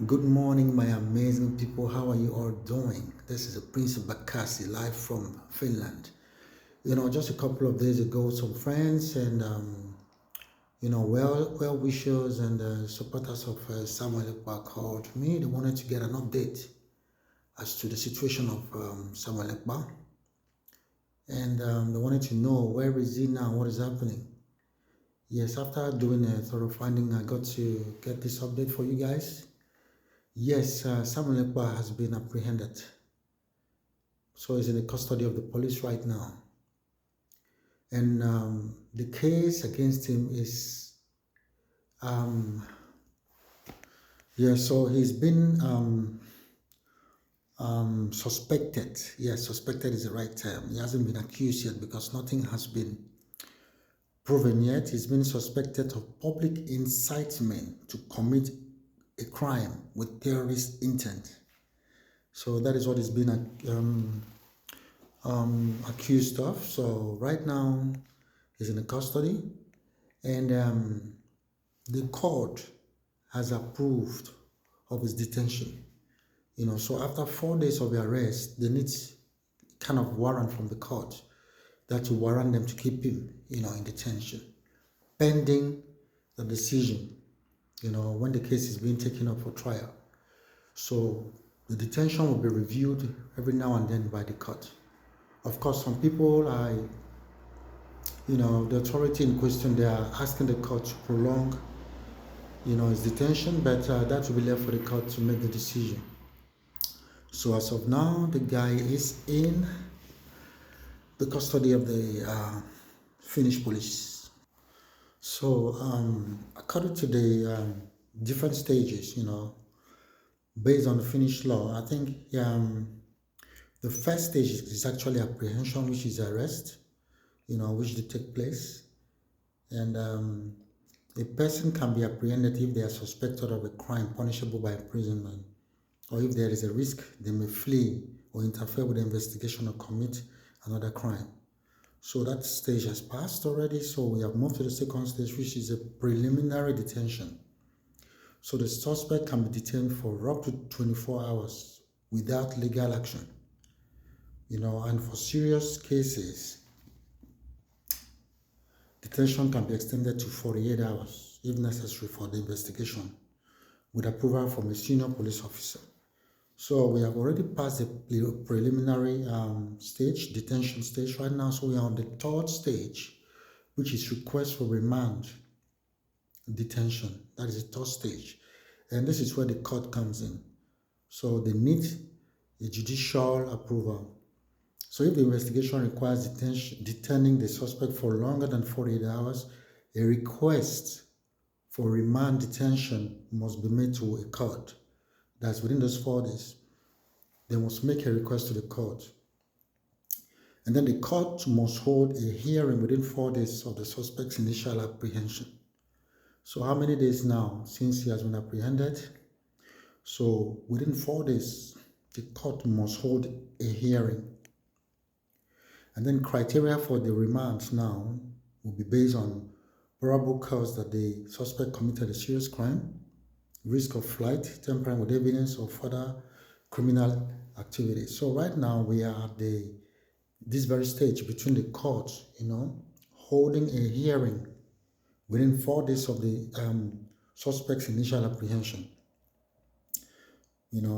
Good morning, my amazing people. How are you all doing? This is the Prince of Bakassi, live from Finland. Just a couple of days ago, some friends and well wishers and supporters of Samuel Ekpa called me. They wanted to get an update as to the situation of Samuel Ekpa, and they wanted to know where is he now, what is happening. Yes, after doing a thorough finding, I got to get this update for you guys. Yes, Samuel Ekpa has been apprehended. So he's in the custody of the police right now. And the case against him is, so he's been suspected. Yes, suspected is the right term. He hasn't been accused yet because nothing has been proven yet. He's been suspected of public incitement to commit a crime with terrorist intent. So that is what he's been accused of. So right now he's in the custody, and the court has approved of his detention. So after 4 days of the arrest, they need kind of warrant from the court that to warrant them to keep him, in detention, pending the decision, when the case is being taken up for trial. So the detention will be reviewed every now and then by the court. Of course, some people the authority in question, they are asking the court to prolong, his detention, but that will be left for the court to make the decision. So as of now, the guy is in the custody of the Finnish police. So according to the different stages, based on the Finnish law, I think the first stage is actually apprehension, which is arrest, which they take place. And a person can be apprehended if they are suspected of a crime punishable by imprisonment, or if there is a risk they may flee or interfere with the investigation or commit another crime. So that stage has passed already. So we have moved to the second stage, which is a preliminary detention. So the suspect can be detained for up to 24 hours without legal action. And for serious cases, detention can be extended to 48 hours if necessary for the investigation, with approval from a senior police officer. So we have already passed the preliminary stage, detention stage right now. So we are on the third stage, which is request for remand detention. That is the third stage. And this is where the court comes in. So they need a judicial approval. So if the investigation requires detaining the suspect for longer than 48 hours, a request for remand detention must be made to a court. That's within those 4 days. They must make a request to the court. And then the court must hold a hearing within 4 days of the suspect's initial apprehension. So how many days now since he has been apprehended? So within 4 days, the court must hold a hearing. And then criteria for the remand now will be based on probable cause that the suspect committed a serious crime, risk of flight, tampering with evidence, or further criminal activity. So right now we are at this very stage between the court, holding a hearing within 4 days of the suspect's initial apprehension.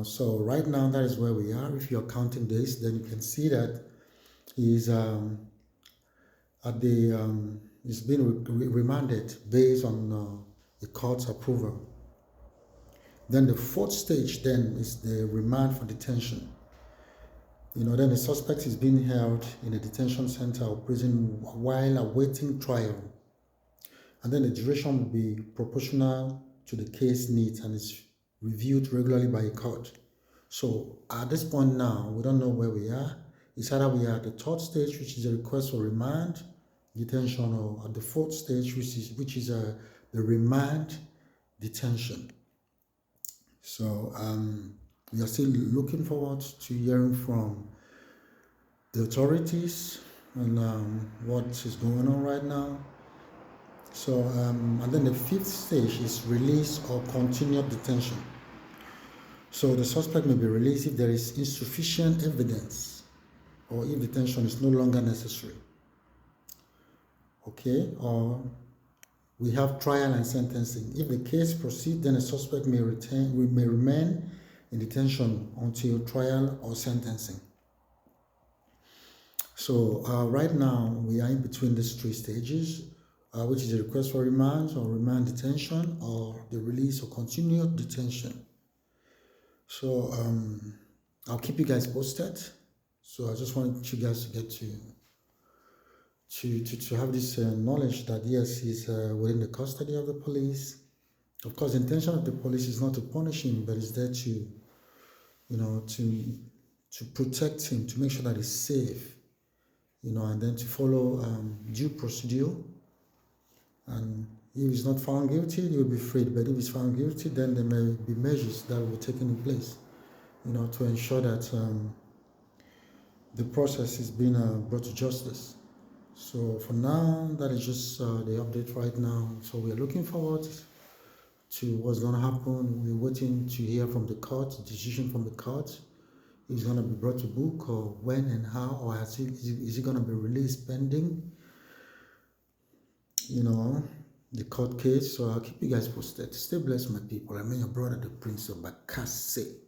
So right now that is where we are. If you're counting days, then you can see that he's he's been remanded based on the court's approval. Then the fourth stage then is the remand for detention. Then the suspect is being held in a detention center or prison while awaiting trial. And then the duration will be proportional to the case needs and is reviewed regularly by a court. So at this point now, we don't know where we are. It's either we are at the third stage, which is a request for remand detention, or at the fourth stage, which is the remand detention. So we are still looking forward to hearing from the authorities and what is going on right now. So and then the fifth stage is release or continued detention. So the suspect may be released if there is insufficient evidence or if detention is no longer necessary. Okay, or we have trial and sentencing. If the case proceeds, then a suspect may remain in detention until trial or sentencing. So right now we are in between these three stages, which is the request for remand or remand detention or the release or continued detention. So I'll keep you guys posted. So I just wanted you guys to get to have this knowledge that yes, he's within the custody of the police. Of course, the intention of the police is not to punish him, but it's there to, you know, to protect him, to make sure that he's safe, you know, and then to follow due procedure. And if he's not found guilty, he will be freed. But if he's found guilty, then there may be measures that will be taken in place, you know, to ensure that the process is being brought to justice. So for now, that is just the update right now. So we're looking forward to what's going to happen. We're waiting to hear from the court, the decision from the court. Is going to be brought to book, or when and how, or is he going to be released pending, you know, the court case. So I'll keep you guys posted. Stay blessed, my people. I'm your brother, the Prince of Bakassi.